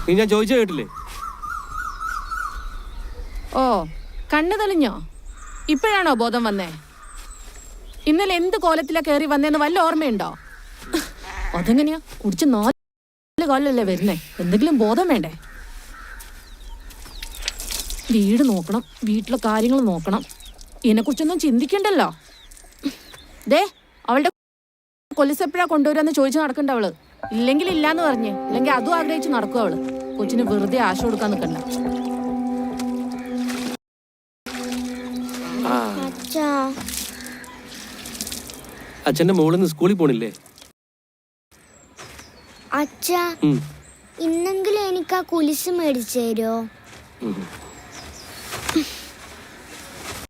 നീ ഞാൻ ചോദിച്ച കേട്ടില്ലേ? ഓ, കണ്ണു തെളിഞ്ഞോ? ഇപ്പോഴാണോ ബോധം വന്നേ? ഇന്നലെ എന്ത് കോലത്തിലാ കയറി വന്നേന്ന് വല്ല ഓർമ്മയുണ്ടോ? അതെങ്ങനെയാ? കുടിച്ച് 4 കാലിലല്ലേ വരുന്നേ? എന്തെങ്കിലും ബോധം വേണ്ടേ? വീട് നോക്കണം, വീട്ടിലെ കാര്യങ്ങൾ നോക്കണം. ഇതിനെക്കുറിച്ചൊന്നും ചിന്തിക്കണ്ടല്ലോ. ദേ, അവളുടെ കൊലുസെപ്പോഴാ കൊണ്ടുവരാന്ന് ചോദിച്ചു നടക്കണ്ട അവള്. ഇല്ലെങ്കിൽ ഇല്ലാന്ന് പറഞ്ഞേ, ഇല്ലെങ്കിൽ അതും ആഗ്രഹിച്ച് നടക്കും അവള്. കൊച്ചിന് വെറുതെ ആശ കൊടുക്കാൻ നിൽക്കണ്ട. അച്ഛന്റെ മോളിന്ന് സ്കൂളിൽ പോണില്ലേ? അച്ഛാ, ഇന്നെങ്കിലും എനിക്ക് ആ കുലിസ് മേടിച്ചു തരുമോ?